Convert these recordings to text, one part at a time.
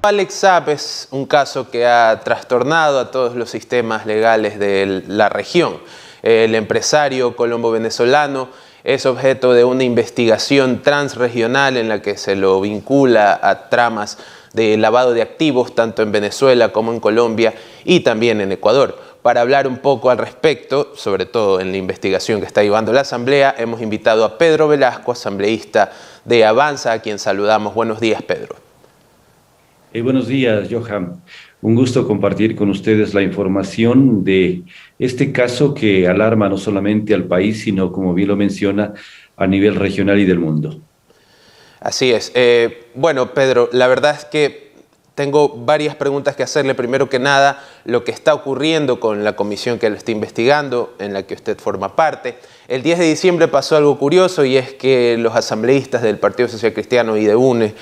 Alex Saab es un caso que ha trastornado a todos los sistemas legales de la región. El empresario colombo-venezolano es objeto de una investigación transregional en la que se lo vincula a tramas de lavado de activos tanto en Venezuela como en Colombia y también en Ecuador. Para hablar un poco al respecto, sobre todo en la investigación que está llevando la Asamblea, hemos invitado a Pedro Velasco, asambleísta de Avanza, a quien saludamos. Buenos días, Pedro. Buenos días, Johan. Un gusto compartir con ustedes la información de este caso que alarma no solamente al país, sino, como bien lo menciona, a nivel regional y del mundo. Así es. Bueno, Pedro, la verdad es que tengo varias preguntas que hacerle. Primero que nada, lo que está ocurriendo con la comisión que lo está investigando, en la que usted forma parte. El 10 de diciembre pasó algo curioso y es que los asambleístas del Partido Social Cristiano y de UNE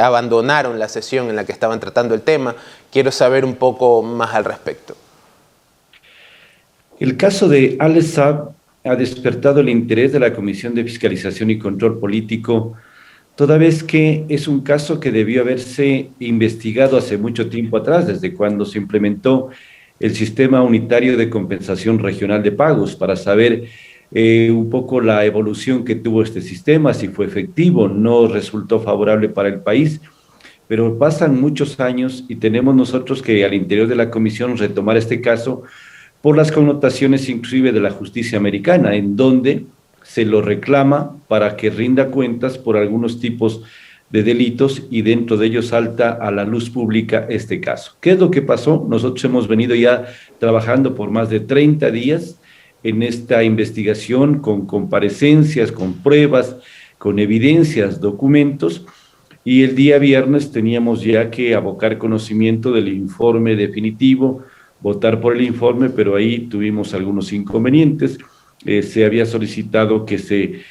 abandonaron la sesión en la que estaban tratando el tema. Quiero saber un poco más al respecto. El caso de Alex Saab ha despertado el interés de la Comisión de Fiscalización y Control Político, toda vez que es un caso que debió haberse investigado hace mucho tiempo atrás, desde cuando se implementó el Sistema Unitario de Compensación Regional de Pagos, para saber un poco la evolución que tuvo este sistema, si fue efectivo, no resultó favorable para el país, pero pasan muchos años y tenemos nosotros que al interior de la comisión retomar este caso por las connotaciones inclusive de la justicia americana, en donde se lo reclama para que rinda cuentas por algunos tipos de delitos y dentro de ellos salta a la luz pública este caso. ¿Qué es lo que pasó? Nosotros hemos venido ya trabajando por más de 30 días en esta investigación con comparecencias, con pruebas, con evidencias, documentos, y el día viernes teníamos ya que abocar conocimiento del informe definitivo, votar por el informe, pero ahí tuvimos algunos inconvenientes. Se había solicitado que se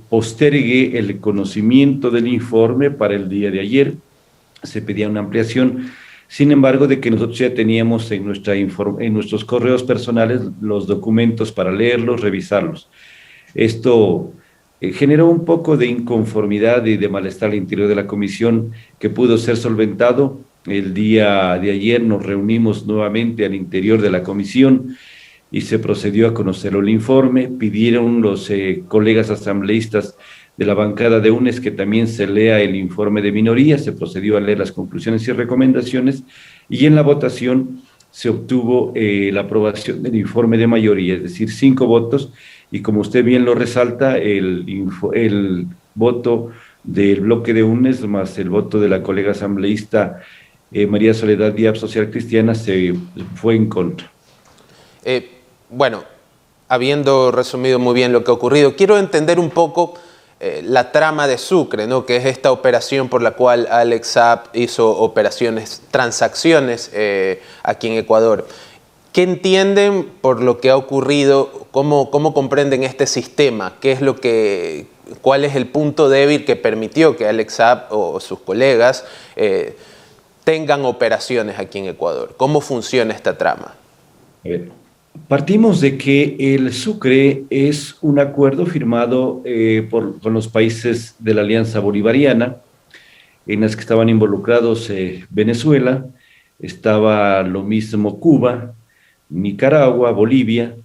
postergue el conocimiento del informe para el día de ayer, se pedía una ampliación, sin embargo, de que nosotros ya teníamos en nuestros correos personales los documentos para leerlos, revisarlos. Esto generó un poco de inconformidad y de malestar al interior de la comisión que pudo ser solventado. El día de ayer nos reunimos nuevamente al interior de la comisión y se procedió a conocer el informe. Pidieron los colegas asambleístas de la bancada de UNES que también se lea el informe de minoría, se procedió a leer las conclusiones y recomendaciones, y en la votación se obtuvo la aprobación del informe de mayoría, es decir, 5 votos, y como usted bien lo resalta, el voto del bloque de UNES más el voto de la colega asambleísta María Soledad Díaz, Social Cristiana, se fue en contra. Bueno, habiendo resumido muy bien lo que ha ocurrido, quiero entender un poco la trama de Sucre, ¿no? Que es esta operación por la cual Alex Saab hizo transacciones aquí en Ecuador. ¿Qué entienden por lo que ha ocurrido? ¿Cómo comprenden este sistema? ¿Cuál es el punto débil que permitió que Alex Saab o sus colegas tengan operaciones aquí en Ecuador? ¿Cómo funciona esta trama? Partimos de que el Sucre es un acuerdo firmado con los países de la Alianza Bolivariana, en las que estaban involucrados Venezuela, estaba lo mismo Cuba, Nicaragua, Bolivia,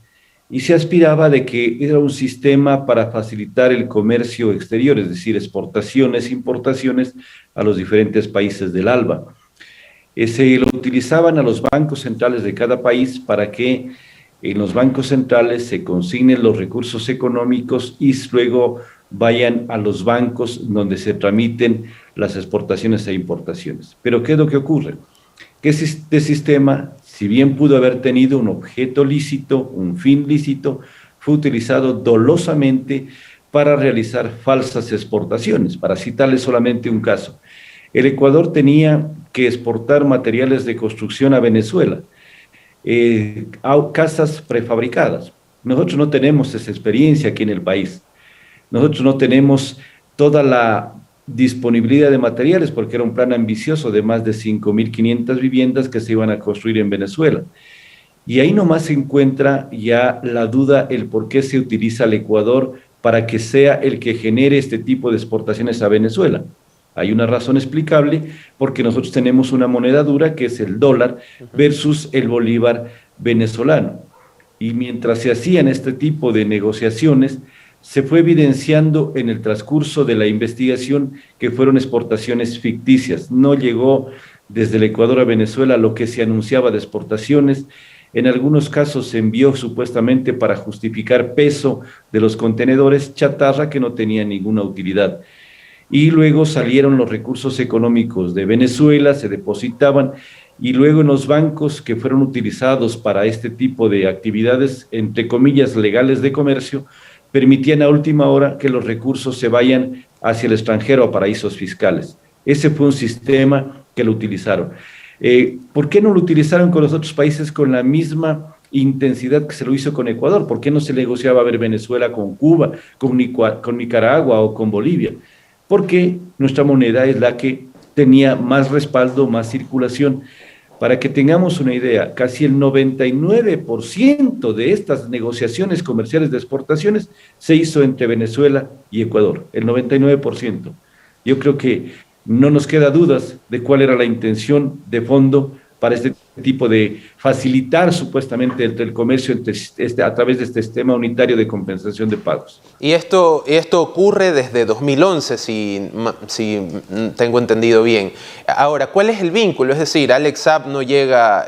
y se aspiraba de que era un sistema para facilitar el comercio exterior, es decir, exportaciones, importaciones a los diferentes países del ALBA. Se lo utilizaban a los bancos centrales de cada país para que en los bancos centrales se consignen los recursos económicos y luego vayan a los bancos donde se tramiten las exportaciones e importaciones. Pero ¿qué es lo que ocurre? Que este sistema, si bien pudo haber tenido un objeto lícito, un fin lícito, fue utilizado dolosamente para realizar falsas exportaciones. Para citarles solamente un caso, el Ecuador tenía que exportar materiales de construcción a Venezuela, casas prefabricadas. Nosotros no tenemos esa experiencia aquí en el país. Nosotros no tenemos toda la disponibilidad de materiales porque era un plan ambicioso de más de 5.500 viviendas que se iban a construir en Venezuela. Y ahí nomás se encuentra ya la duda, el por qué se utiliza el Ecuador para que sea el que genere este tipo de exportaciones a Venezuela. Hay una razón explicable porque nosotros tenemos una moneda dura que es el dólar versus el bolívar venezolano. Y mientras se hacían este tipo de negociaciones, se fue evidenciando en el transcurso de la investigación que fueron exportaciones ficticias. No llegó desde el Ecuador a Venezuela lo que se anunciaba de exportaciones. En algunos casos se envió supuestamente para justificar peso de los contenedores chatarra que no tenía ninguna utilidad. Y luego salieron los recursos económicos de Venezuela, se depositaban y luego en los bancos que fueron utilizados para este tipo de actividades, entre comillas, legales de comercio, permitían a última hora que los recursos se vayan hacia el extranjero a paraísos fiscales. Ese fue un sistema que lo utilizaron. ¿Por qué no lo utilizaron con los otros países con la misma intensidad que se lo hizo con Ecuador? ¿Por qué no se negociaba a ver Venezuela con Cuba, con Nicaragua o con Bolivia? Porque nuestra moneda es la que tenía más respaldo, más circulación. Para que tengamos una idea, casi el 99% de estas negociaciones comerciales de exportaciones se hizo entre Venezuela y Ecuador, el 99%. Yo creo que no nos queda dudas de cuál era la intención de fondo para este tipo de facilitar supuestamente el comercio a través de este sistema unitario de compensación de pagos. Y esto ocurre desde 2011, si tengo entendido bien. Ahora, ¿cuál es el vínculo? Es decir, Alex Saab no llega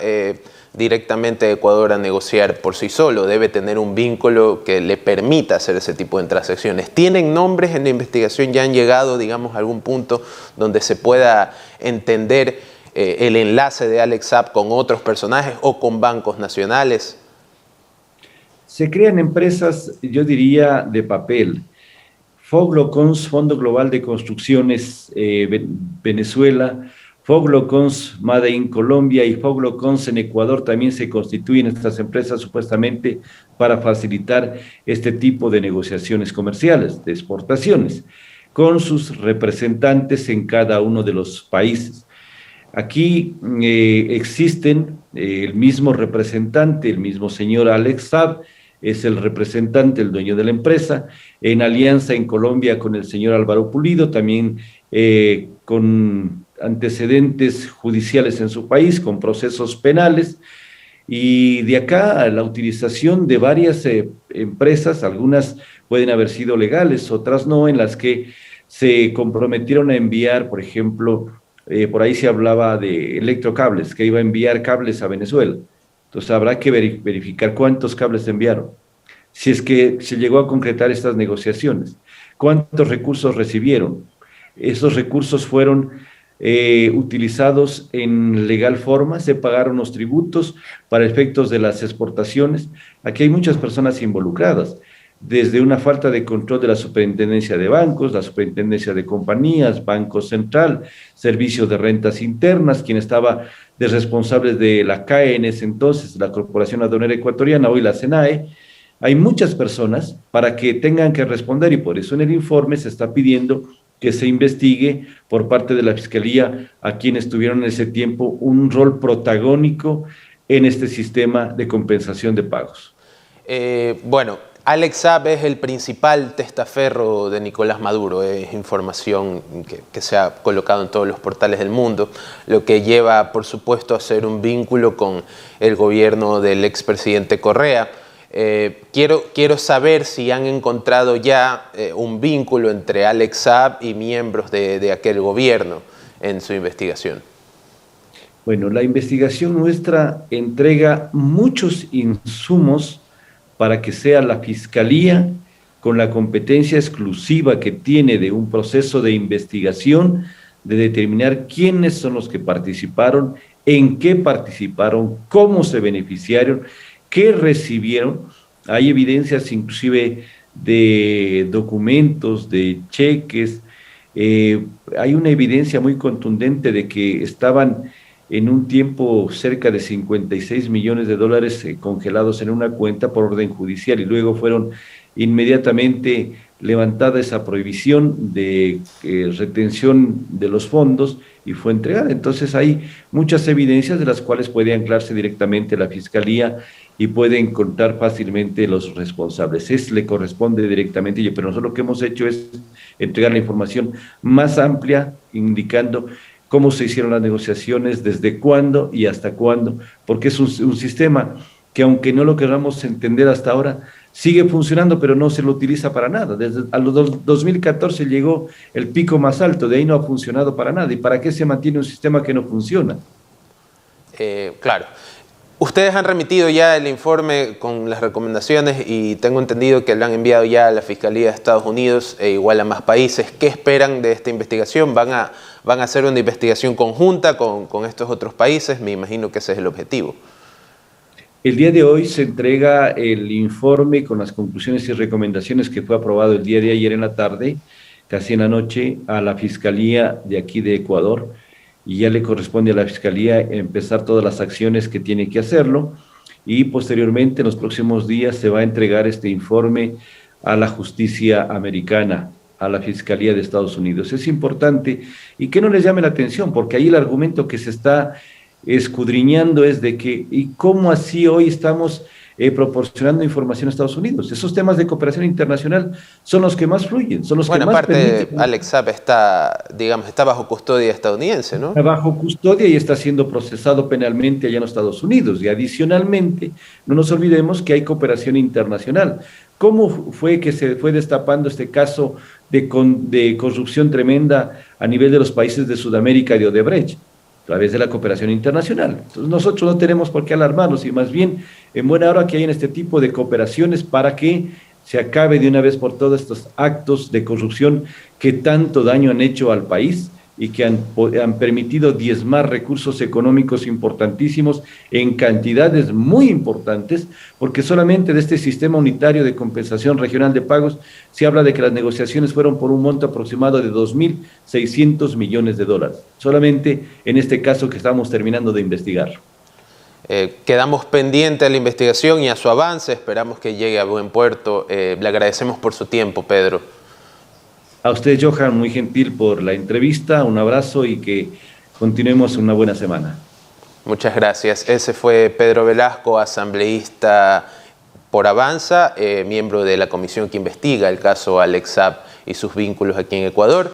directamente a Ecuador a negociar por sí solo, debe tener un vínculo que le permita hacer ese tipo de transacciones. ¿Tienen nombres en la investigación? ¿Ya han llegado, digamos, a algún punto donde se pueda entender el enlace de Alex Saab con otros personajes o con bancos nacionales? Se crean empresas, yo diría, de papel. Foglocons, Fondo Global de Construcciones Venezuela, Foglocons Made in Colombia y Foglocons en Ecuador también se constituyen estas empresas supuestamente para facilitar este tipo de negociaciones comerciales, de exportaciones, con sus representantes en cada uno de los países. Aquí existen el mismo representante, el mismo señor Alex Saab, es el representante, el dueño de la empresa, en alianza en Colombia con el señor Álvaro Pulido, también con antecedentes judiciales en su país, con procesos penales, y de acá a la utilización de varias empresas, algunas pueden haber sido legales, otras no, en las que se comprometieron a enviar, por ejemplo, por ahí se hablaba de Electrocables, que iba a enviar cables a Venezuela. Entonces habrá que verificar cuántos cables se enviaron, si es que se llegó a concretar estas negociaciones, cuántos recursos recibieron. Esos recursos fueron utilizados en legal forma, se pagaron los tributos para efectos de las exportaciones. Aquí hay muchas personas involucradas, desde una falta de control de la Superintendencia de Bancos, la Superintendencia de Compañías, Banco Central, Servicios de Rentas Internas, quien estaba de responsables de la CAE en ese entonces, la Corporación Aduanera Ecuatoriana, hoy la SENAE. Hay muchas personas para que tengan que responder y por eso en el informe se está pidiendo que se investigue por parte de la Fiscalía a quienes tuvieron en ese tiempo un rol protagónico en este sistema de compensación de pagos. Bueno, Alex Saab es el principal testaferro de Nicolás Maduro, es información que se ha colocado en todos los portales del mundo, lo que lleva, por supuesto, a hacer un vínculo con el gobierno del expresidente Correa. Quiero saber si han encontrado ya un vínculo entre Alex Saab y miembros de aquel gobierno en su investigación. Bueno, la investigación nuestra entrega muchos insumos para que sea la Fiscalía, con la competencia exclusiva que tiene de un proceso de investigación, de determinar quiénes son los que participaron, en qué participaron, cómo se beneficiaron, qué recibieron. Hay evidencias inclusive de documentos, de cheques. Hay una evidencia muy contundente de que estaban en un tiempo cerca de 56 millones de dólares congelados en una cuenta por orden judicial y luego fueron inmediatamente levantada esa prohibición de retención de los fondos y fue entregada. Entonces hay muchas evidencias de las cuales puede anclarse directamente la Fiscalía y puede encontrar fácilmente los responsables. Le corresponde directamente, pero nosotros lo que hemos hecho es entregar la información más amplia, indicando cómo se hicieron las negociaciones, desde cuándo y hasta cuándo, porque es un sistema que, aunque no lo queramos entender hasta ahora, sigue funcionando, pero no se lo utiliza para nada. Desde a los 2014 llegó el pico más alto, de ahí no ha funcionado para nada. ¿Y para qué se mantiene un sistema que no funciona? Claro. Ustedes han remitido ya el informe con las recomendaciones y tengo entendido que lo han enviado ya a la Fiscalía de Estados Unidos e igual a más países. ¿Qué esperan de esta investigación? ¿Van a hacer una investigación conjunta con estos otros países? Me imagino que ese es el objetivo. El día de hoy se entrega el informe con las conclusiones y recomendaciones que fue aprobado el día de ayer en la tarde, casi en la noche, a la Fiscalía de aquí de Ecuador, y ya le corresponde a la Fiscalía empezar todas las acciones que tiene que hacerlo, y posteriormente en los próximos días se va a entregar este informe a la justicia americana, a la Fiscalía de Estados Unidos. Es importante y que no les llame la atención, porque ahí el argumento que se está escudriñando es de que, ¿y cómo así hoy estamos proporcionando información a Estados Unidos? Esos temas de cooperación internacional son los que más fluyen, son los que más aparte, permiten. Alex Saab está bajo custodia estadounidense, ¿no? Está bajo custodia y está siendo procesado penalmente allá en los Estados Unidos. Y adicionalmente, no nos olvidemos que hay cooperación internacional. ¿Cómo fue que se fue destapando este caso de corrupción tremenda a nivel de los países de Sudamérica y de Odebrecht? A través de la cooperación internacional. Entonces nosotros no tenemos por qué alarmarnos y más bien en buena hora que hayan este tipo de cooperaciones para que se acabe de una vez por todas estos actos de corrupción que tanto daño han hecho al país y que han permitido diezmar recursos económicos importantísimos en cantidades muy importantes, porque solamente de este sistema unitario de compensación regional de pagos se habla de que las negociaciones fueron por un monto aproximado de 2.600 millones de dólares, solamente en este caso que estamos terminando de investigar. Quedamos pendientes de la investigación y a su avance, esperamos que llegue a buen puerto. Le agradecemos por su tiempo, Pedro. A usted, Johan, muy gentil por la entrevista, un abrazo y que continuemos una buena semana. Muchas gracias. Ese fue Pedro Velasco, asambleísta por Avanza, miembro de la comisión que investiga el caso Alex Saab y sus vínculos aquí en Ecuador.